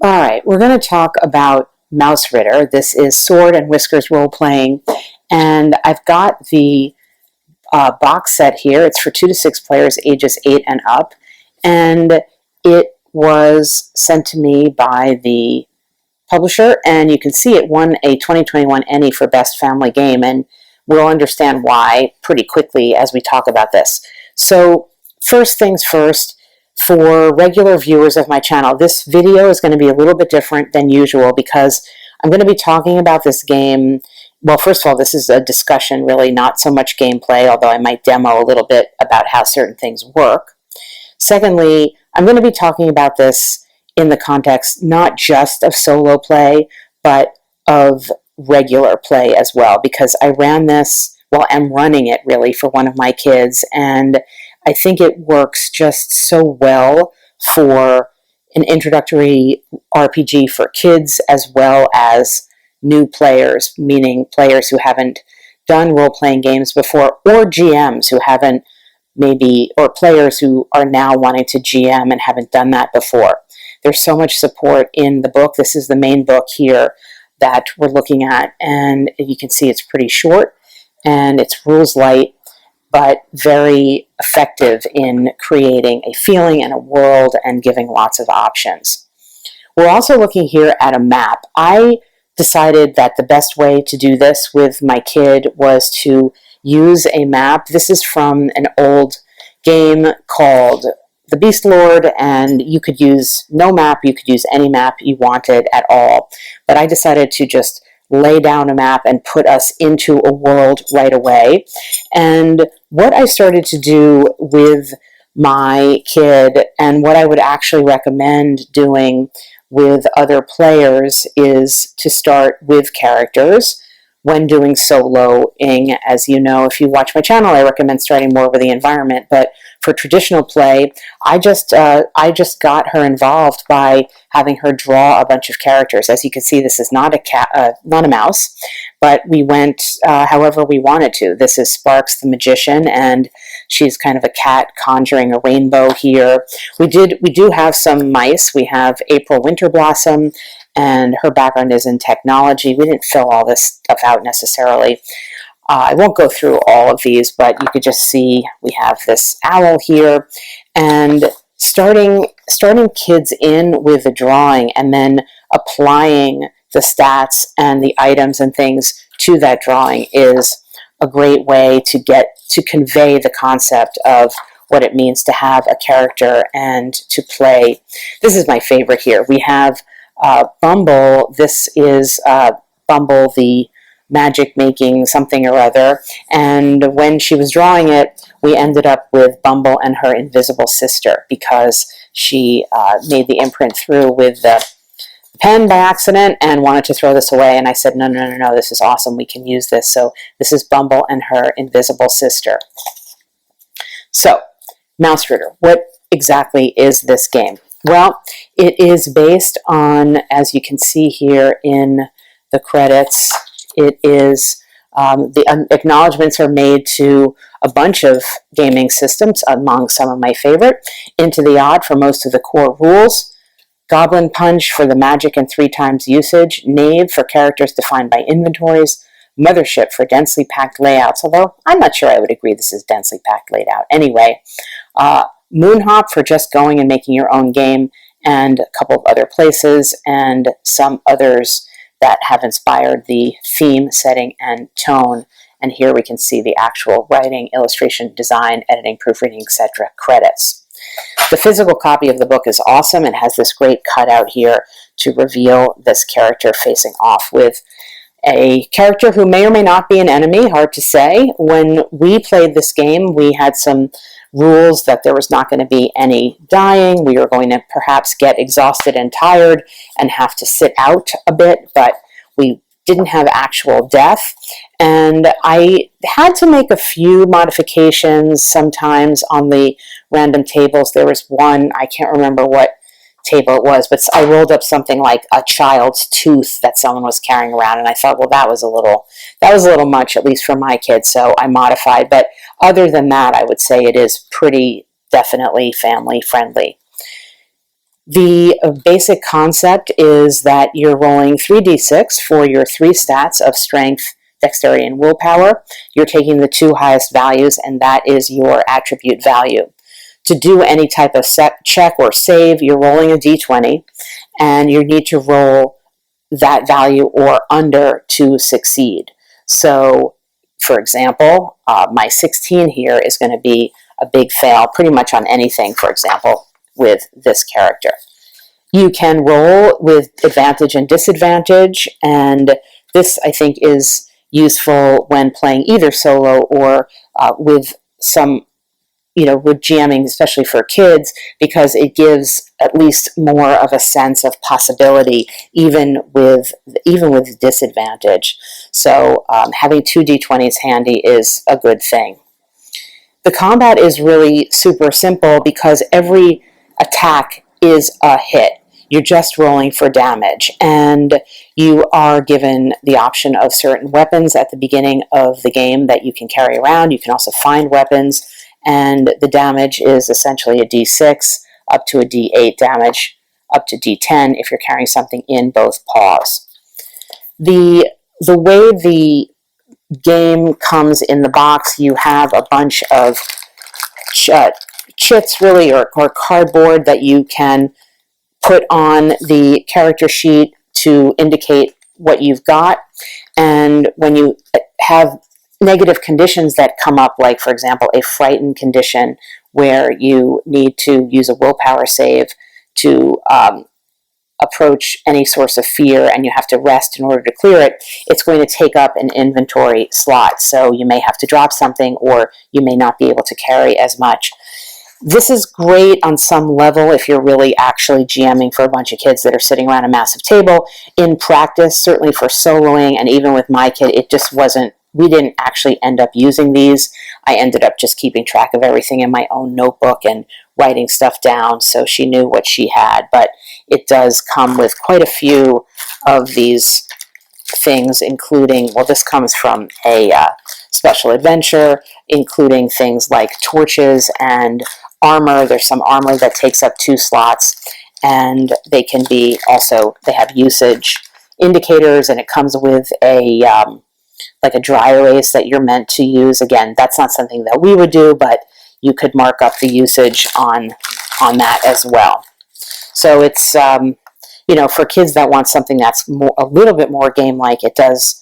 All right, we're going to talk about Mausritter. This is Sword and Whiskers role-playing, and I've got the box set here. It's for 2 to 6 players, ages 8 and up, and it was sent to me by the publisher, and you can see it won a 2021 Emmy for Best Family Game, and we'll understand why pretty quickly as we talk about this. So, first things first, for regular viewers of my channel, this video is going to be a little bit different than usual because I'm going to be talking about this game. Well, first of all, this is a discussion, really, not so much gameplay, although I might demo a little bit about how certain things work. Secondly, I'm going to be talking about this in the context not just of solo play, but of regular play as well, because I ran this, well, I'm running it really for one of my kids, and I think it works just so well for an introductory RPG for kids as well as new players, meaning players who haven't done role-playing games before, or GMs who haven't maybe, or players who are now wanting to GM and haven't done that before. There's so much support in the book. This is the main book here that we're looking at, and you can see it's pretty short, and it's rules light, but very effective in creating a feeling and a world and giving lots of options. We're also looking here at a map. I decided that the best way to do this with my kid was to use a map. This is from an old game called The Beast Lord, and you could use no map, you could use any map you wanted at all. But I decided to just lay down a map and put us into a world right away. And what I started to do with my kid, and what I would actually recommend doing with other players, is to start with characters when doing soloing. As you know, if you watch my channel, I recommend starting more with the environment, but for traditional play, I just got her involved by having her draw a bunch of characters. As you can see, this is not a cat, not a mouse, but we went however we wanted to. This is Sparks the Magician, and she's kind of a cat conjuring a rainbow here. We do have some mice. We have April Winterblossom, and her background is in technology. We didn't fill all this stuff out necessarily. I won't go through all of these, but you could just see we have this owl here, and starting kids in with the drawing and then applying the stats and the items and things to that drawing is a great way to get to convey the concept of what it means to have a character and to play. This is my favorite here. We have Bumble. This is Bumble, the magic making something or other, and when she was drawing it, we ended up with Bumble and her invisible sister because she made the imprint through with the pen by accident and wanted to throw this away, and I said, no, this is awesome, we can use this. So this is Bumble and her invisible sister. So, Mausritter, what exactly is this game? Well, it is based on, as you can see here in the credits, it is, the acknowledgments are made to a bunch of gaming systems, among some of my favorite. Into the Odd for most of the core rules. Goblin Punch for the magic and 3 times usage. Knave for characters defined by inventories. Mothership for densely packed layouts, although I'm not sure I would agree this is densely packed layout. Anyway, Moonhop for just going and making your own game, and a couple of other places, and some others that have inspired the theme, setting, and tone. And here we can see the actual writing, illustration, design, editing, proofreading, etc. credits. The physical copy of the book is awesome. It has this great cutout here to reveal this character facing off with a character who may or may not be an enemy, hard to say. When we played this game, we had some rules that there was not going to be any dying. We were going to perhaps get exhausted and tired and have to sit out a bit, but we didn't have actual death. And I had to make a few modifications sometimes on the random tables. There was one, I can't remember what table it was, but I rolled up something like a child's tooth that someone was carrying around, and I thought, well, that was a little much, at least for my kids, so I modified. But other than that, I would say it is pretty definitely family friendly. The basic concept is that you're rolling 3d6 for your 3 stats of strength, dexterity, and willpower. You're taking the 2 highest values, and that is your attribute value. To do any type of check or save, you're rolling a d20, and you need to roll that value or under to succeed. So, for example, my 16 here is going to be a big fail pretty much on anything, for example, with this character. You can roll with advantage and disadvantage, and this, I think, is useful when playing either solo or with some, with GMing, especially for kids, because it gives at least more of a sense of possibility, even with disadvantage. So having 2 d20s handy is a good thing. The combat is really super simple because every attack is a hit. You're just rolling for damage, and you are given the option of certain weapons at the beginning of the game that you can carry around. You can also find weapons, and the damage is essentially a d6 up to a d8 damage, up to d10 if you're carrying something in both paws. The way the game comes in the box, you have a bunch of chits, really, or cardboard that you can put on the character sheet to indicate what you've got. And when you have negative conditions that come up, like, for example, a frightened condition where you need to use a willpower save to approach any source of fear and you have to rest in order to clear it, it's going to take up an inventory slot. So you may have to drop something, or you may not be able to carry as much. This is great on some level if you're really actually GMing for a bunch of kids that are sitting around a massive table. In practice, certainly for soloing, and even with my kid, it just wasn't, we didn't actually end up using these. I ended up just keeping track of everything in my own notebook and writing stuff down so she knew what she had. But it does come with quite a few of these things, including, well, this comes from a special adventure, including things like torches and armor. There's some armor that takes up 2 slots, and they can be also, they have usage indicators, and it comes with a like a dry erase that you're meant to use. Again, that's not something that we would do, but you could mark up the usage on that as well. So it's for kids that want something that's a little bit more game-like, it does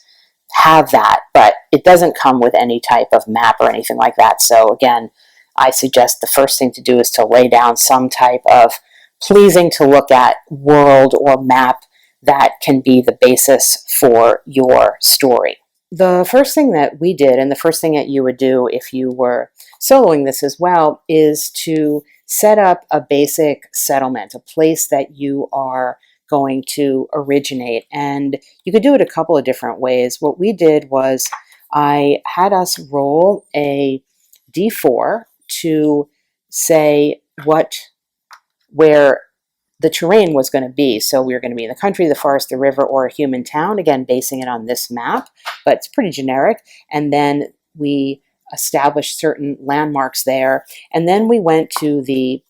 have that, but it doesn't come with any type of map or anything like that. So again, I suggest the first thing to do is to lay down some type of pleasing to look at world or map that can be the basis for your story. The first thing that we did, and the first thing that you would do if you were soloing this as well, is to set up a basic settlement, a place that you are going to originate. And you could do it a couple of different ways. What we did was I had us roll a d4 to say where the terrain was going to be. So we were going to be in the country, the forest, the river, or a human town. Again, basing it on this map, but it's pretty generic. And then we established certain landmarks there. And then we went to the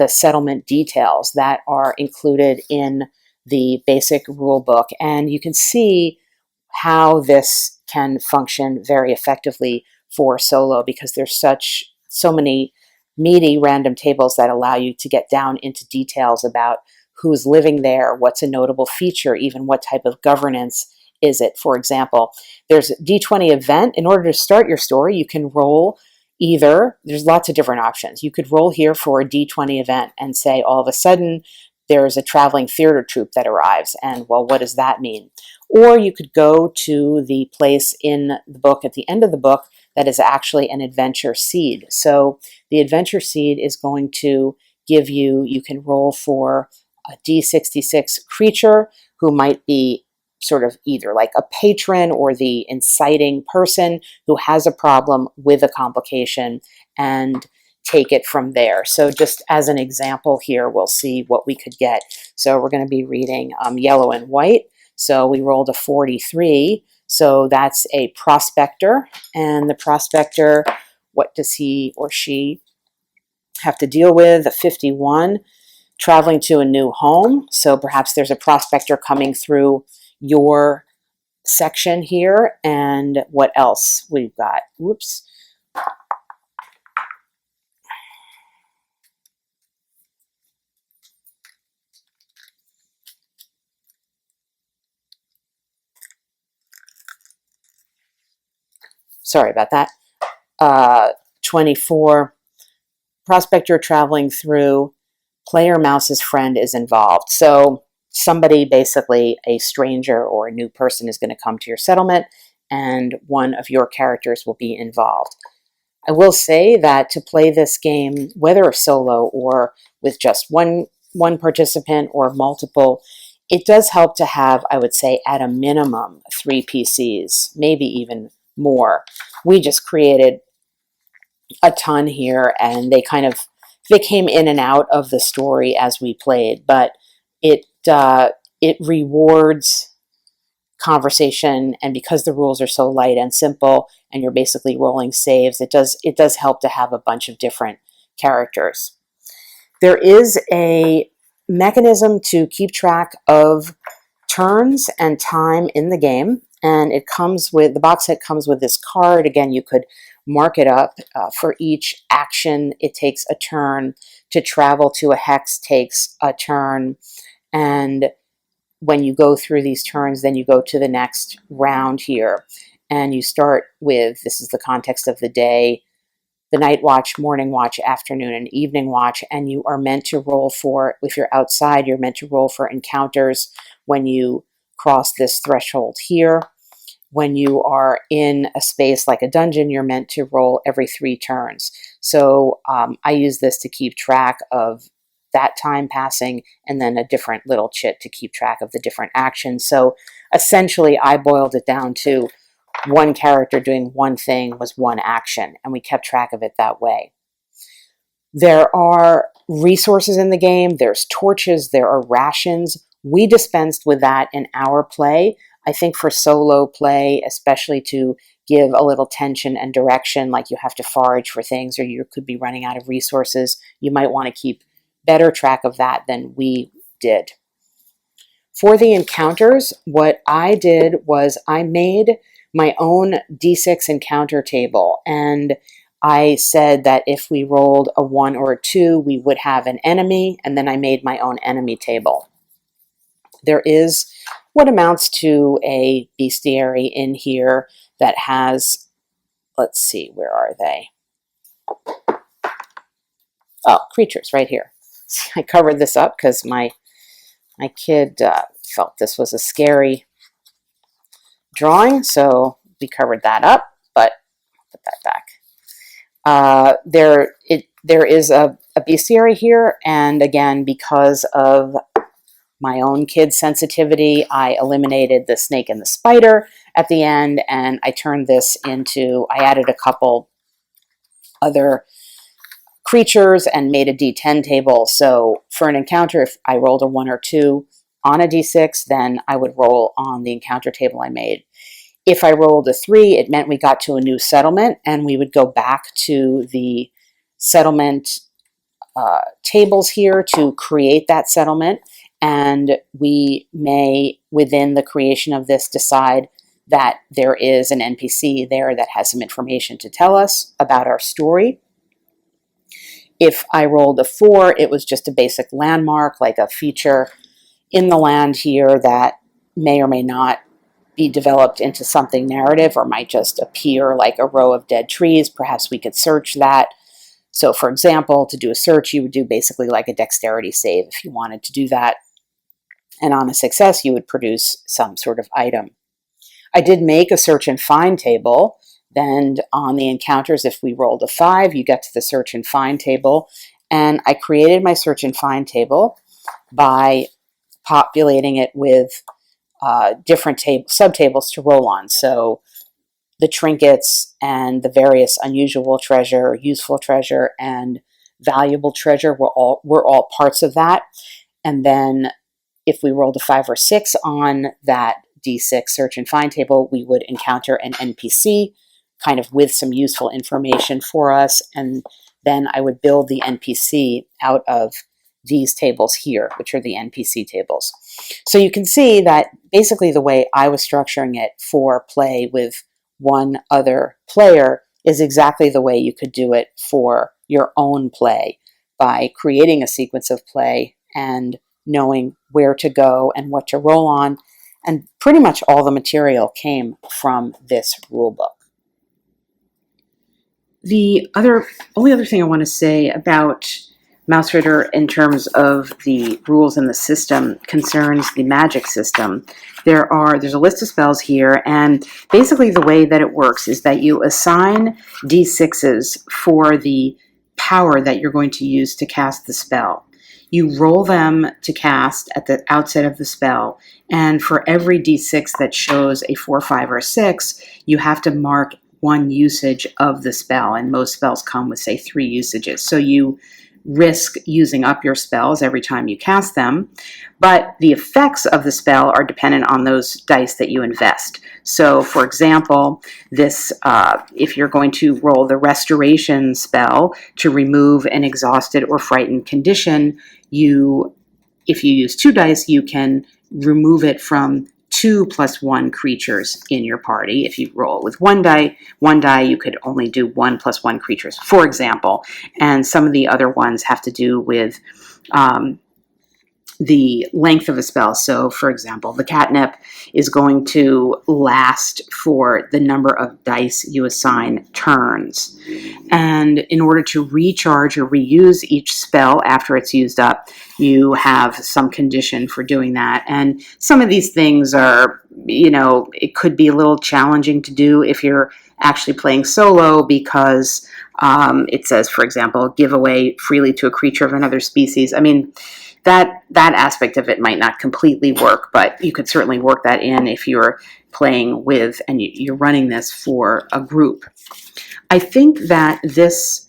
settlement details that are included in the basic rule book. And you can see how this can function very effectively for solo, because there's so many meaty random tables that allow you to get down into details about who's living there, what's a notable feature, even what type of governance is it. For example, there's a D20 event. In order to start your story, you can roll there's lots of different options. You could roll here for a D20 event and say, all of a sudden, there's a traveling theater troupe that arrives, and, well, what does that mean? Or you could go to the place in the book, at the end of the book, that is actually an adventure seed. So the adventure seed is going to give you can roll for a D66 creature who might be sort of either like a patron or the inciting person who has a problem with a complication, and take it from there. So just as an example here, we'll see what we could get. So we're going to be reading yellow and white. So we rolled a 43. So that's a prospector. And the prospector, what does he or she have to deal with? A 51. traveling to a new home. So perhaps there's a prospector coming through your section here. And what else we've got? Whoops. Sorry about that. 24, prospector traveling through, player mouse's friend is involved. So somebody, basically a stranger or a new person, is going to come to your settlement, and one of your characters will be involved. I will say that to play this game, whether solo or with just one participant or multiple, it does help to have, I would say, at a minimum, 3 PCs, maybe even more. We just created a ton here, and they came in and out of the story as we played, but it rewards conversation, and because the rules are so light and simple and you're basically rolling saves, it does help to have a bunch of different characters. There is a mechanism to keep track of turns and time in the game, and the box set comes with this card. Again, you could mark it up. For each action, it takes a turn. To travel to a hex takes a turn, and when you go through these turns, then you go to the next round here, and you start with, this is the context of the day, the night watch, morning watch, afternoon, and evening watch, and you are meant to roll for, if you're outside, you're meant to roll for encounters when you cross this threshold here. When you are in a space like a dungeon, you're meant to roll every 3 turns. So I use this to keep track of that time passing, and then a different little chit to keep track of the different actions. So essentially, I boiled it down to one character doing one thing was one action, and we kept track of it that way. There are resources in the game. There's torches. There are rations. We dispensed with that in our play. I think for solo play, especially to give a little tension and direction, like you have to forage for things or you could be running out of resources, you might want to keep better track of that than we did. For the encounters, what I did was I made my own D6 encounter table, and I said that if we rolled a 1 or a 2, we would have an enemy, and then I made my own enemy table. There is what amounts to a bestiary in here that has, let's see, where are they? Oh, creatures right here. I covered this up because my kid felt this was a scary drawing, so we covered that up, but I'll put that back. There is a bestiary here, and again, because of my own kid sensitivity, I eliminated the snake and the spider at the end, and I turned this into, I added a couple other creatures and made a D10 table. So for an encounter, if I rolled a 1 or 2 on a D6, then I would roll on the encounter table I made. If I rolled a 3, it meant we got to a new settlement, and we would go back to the settlement tables here to create that settlement. And we may, within the creation of this, decide that there is an NPC there that has some information to tell us about our story. If I rolled a 4, it was just a basic landmark, like a feature in the land here that may or may not be developed into something narrative, or might just appear like a row of dead trees. Perhaps we could search that. So for example, to do a search, you would do basically like a dexterity save if you wanted to do that. And on a success, you would produce some sort of item. I did make a search and find table. Then on the encounters, if we rolled a 5, you get to the search and find table. And I created my search and find table by populating it with different subtables to roll on. So the trinkets and the various unusual treasure, useful treasure, and valuable treasure were all parts of that. And then if we rolled a 5 or 6 on that D6 search and find table, we would encounter an NPC kind of with some useful information for us. And then I would build the NPC out of these tables here, which are the NPC tables. So you can see that basically the way I was structuring it for play with one other player is exactly the way you could do it for your own play, by creating a sequence of play and knowing where to go and what to roll on. And pretty much all the material came from this rule book. The only other thing I want to say about Mausritter in terms of the rules in the system concerns the magic system. There's a list of spells here, and basically the way that it works is that you assign d6s for the power that you're going to use to cast the spell. You roll them to cast at the outset of the spell, and for every d6 that shows a 4, 5, or 6, you have to mark one usage of the spell, and most spells come with, say, 3 usages. So you risk using up your spells every time you cast them, but the effects of the spell are dependent on those dice that you invest. So, for example, if you're going to roll the restoration spell to remove an exhausted or frightened condition, if you use 2 dice, you can remove it from 2 + 1 creatures in your party. If you roll with one die, you could only do 1 + 1 creatures, for example. And some of the other ones have to do with the length of a spell. So, for example, the catnip is going to last for the number of dice you assign turns. And in order to recharge or reuse each spell after it's used up, you have some condition for doing that. And some of these things are, it could be a little challenging to do if you're actually playing solo, because it says, for example, give away freely to a creature of another species. I mean, that aspect of it might not completely work, but you could certainly work that in if you're playing with and you're running this for a group. I think that this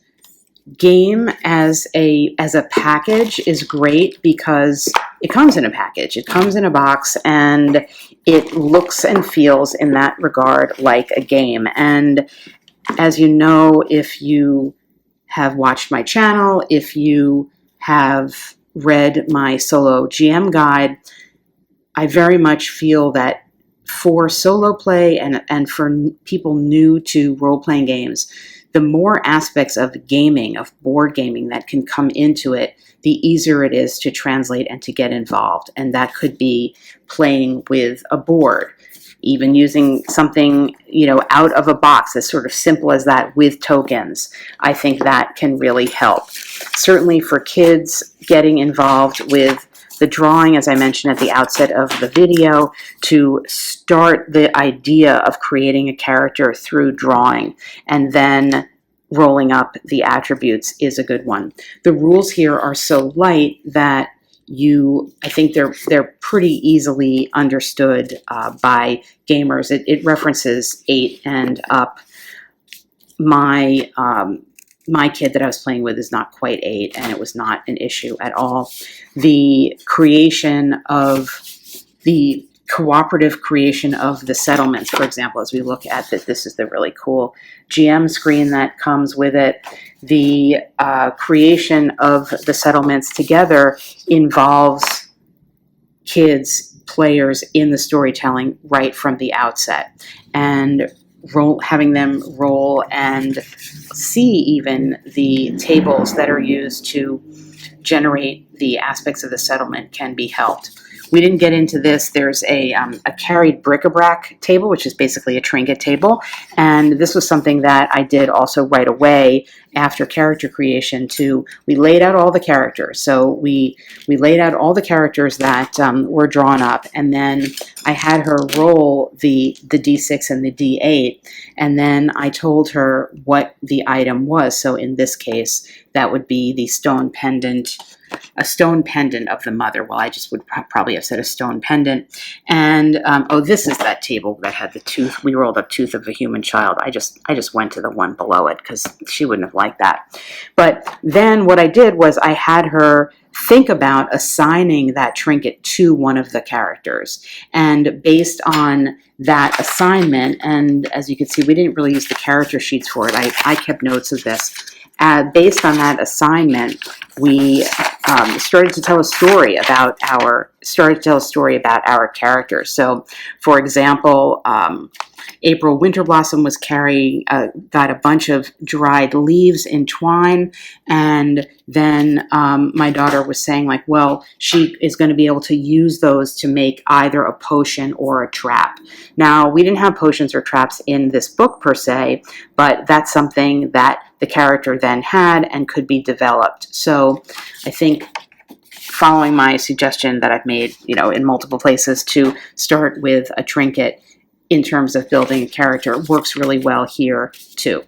game as a package is great because it comes in a package. It comes in a box, and it looks and feels in that regard like a game. And as you know, if you have watched my channel, if you have read my solo GM guide, I very much feel that for solo play and for people new to role-playing games, the more aspects of gaming, of board gaming that can come into it, the easier it is to translate and to get involved. And that could be playing with a board, even using something, out of a box as sort of simple as that with tokens. I think that can really help. Certainly for kids, getting involved with the drawing, as I mentioned at the outset of the video, to start the idea of creating a character through drawing and then rolling up the attributes is a good one. The rules here are so light that I think they're pretty easily understood by gamers. It references 8 and up. My kid that I was playing with is not quite 8, and it was not an issue at all. The cooperative creation of the settlements, for example, as we look at that, this is the really cool GM screen that comes with it. The creation of the settlements together involves kids, players in the storytelling right from the outset, and having them roll and see even the tables that are used to generate the aspects of the settlement can be helped. We didn't get into this. There's a carried bric-a-brac table, which is basically a trinket table. And this was something that I did also right away after character creation we laid out all the characters. So we laid out all the characters that were drawn up, and then I had her roll the D6 and the D8, and then I told her what the item was. So in this case, that would be the stone pendant, a stone pendant of the mother. Well, I just would probably have said a stone pendant. And, this is that table that had the tooth. We rolled up tooth of a human child. I just went to the one below it because she wouldn't have liked that. But then what I did was I had her think about assigning that trinket to one of the characters. And based on that assignment, and as you can see, we didn't really use the character sheets for it. I kept notes of this. based on that assignment, we started to tell a story about our characters. So, for example, April Winterblossom was got a bunch of dried leaves in twine, and then my daughter was saying, like, well, she is going to be able to use those to make either a potion or a trap. Now, we didn't have potions or traps in this book per se, but that's something that the character then had and could be developed. So I think, following my suggestion that I've made, in multiple places, to start with a trinket in terms of building a character, works really well here too.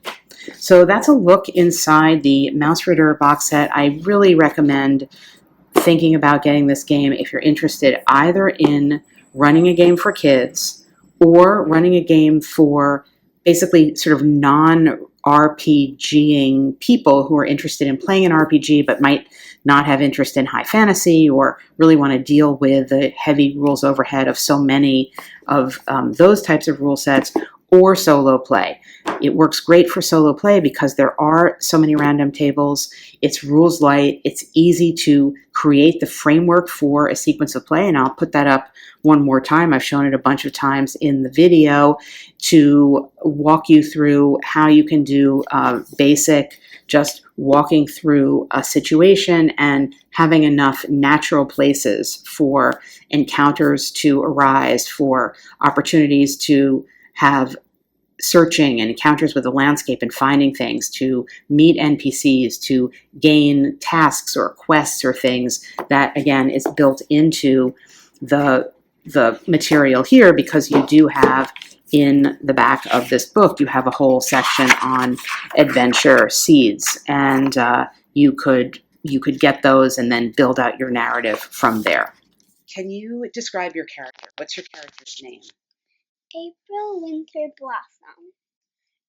So that's a look inside the Mausritter box set. I really recommend thinking about getting this game if you're interested either in running a game for kids or running a game for basically sort of non-RPGing people who are interested in playing an RPG but might not have interest in high fantasy or really want to deal with the heavy rules overhead of so many of those types of rule sets, or solo play. It works great for solo play because there are so many random tables. It's rules light. It's easy to create the framework for a sequence of play, and I'll put that up one more time. I've shown it a bunch of times in the video to walk you through how you can do basic, just walking through a situation and having enough natural places for encounters to arise, for opportunities to have searching and encounters with the landscape and finding things, to meet NPCs, to gain tasks or quests or things that, again, is built into the material here, because you do have in the back of this book, you have a whole section on adventure seeds, and you could get those and then build out your narrative from there. Can you describe your character? What's your character's name? April Winterblossom.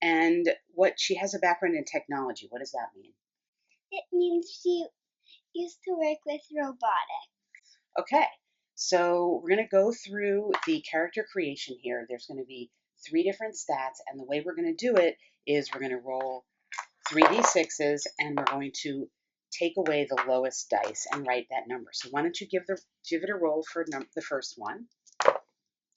And she has a background in technology. What does that mean? It means she used to work with robotics. Okay, so we're going to go through the character creation here. There's going to be 3 different stats, and the way we're going to do it is we're going to roll 3d6s, and we're going to take away the lowest dice and write that number. So why don't you give it a roll for the first one?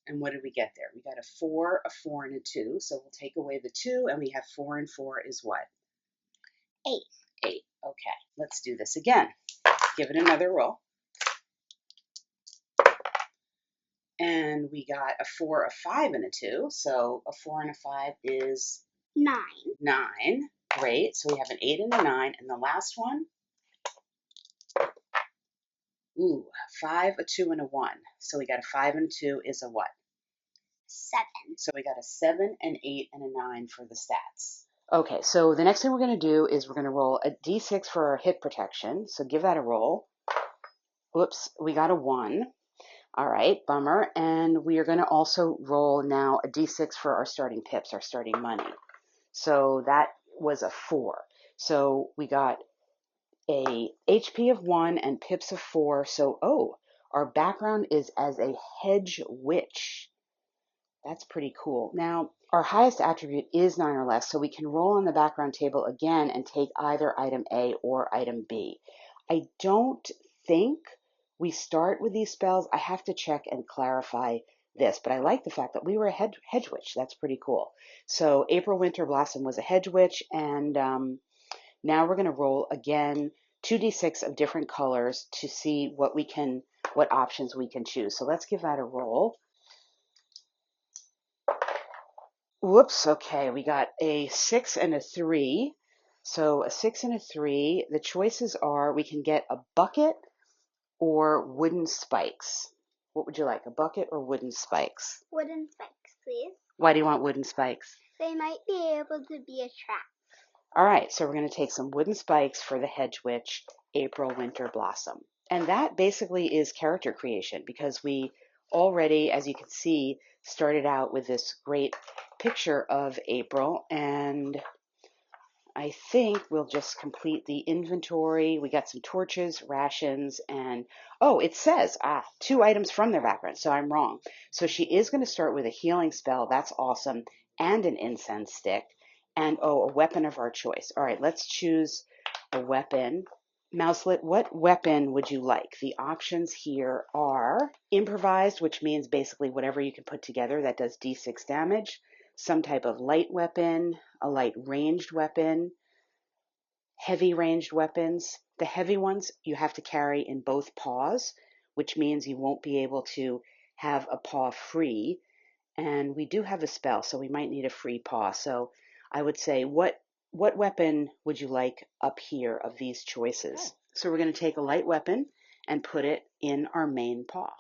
And what did we get there? We got a 4, a 4, and a 2. So we'll take away the 2, and we have 4 and 4 is what? 8. 8. Okay, let's do this again. Give it another roll. And we got a 4, a 5, and a 2. So a 4 and a 5 is 9. 9. Great. So we have an 8 and a 9. And the last one? Ooh, 5, a 2, and a 1. So we got a 5 and a 2 is a what? 7. So we got a 7, an 8, and a 9 for the stats. Okay, so the next thing we're going to do is we're going to roll a d6 for our hit protection. So give that a roll. Whoops, we got a 1. All right, bummer. And we are going to also roll now a d6 for our starting pips, our starting money. So that was a 4. So we got a HP of 1 and pips of 4. So, our background is as a hedge witch. That's pretty cool. Now, our highest attribute is 9 or less, so we can roll on the background table again and take either item A or item B. I don't think we start with these spells. I have to check and clarify this, but I like the fact that we were a hedge witch. That's pretty cool. So April Winterblossom was a hedge witch, and now we're going to roll again 2d6 of different colors to see what options we can choose. So let's give that a roll. Whoops, okay, we got a 6 and a 3. So a 6 and a 3, the choices are we can get a bucket or wooden spikes. What would you like, a bucket or wooden spikes? Wooden spikes, please. Why do you want wooden spikes? They might be able to be a trap. All right, so we're going to take some wooden spikes for the hedge witch, April Winterblossom. And that basically is character creation, because we already, as you can see, started out with this great picture of April, and I think we'll just complete the inventory. We got some torches, rations, and it says 2 items from their background, so I'm wrong. So she is going to start with a healing spell. That's awesome, and an incense stick. And, oh, a weapon of our choice. All right, let's choose a weapon. Mouselet, what weapon would you like? The options here are improvised, which means basically whatever you can put together that does d6 damage, some type of light weapon, a light ranged weapon, heavy ranged weapons. The heavy ones you have to carry in both paws, which means you won't be able to have a paw free. And we do have a spell, so we might need a free paw. So I would say, what weapon would you like up here of these choices? So we're going to take a light weapon and put it in our main paw.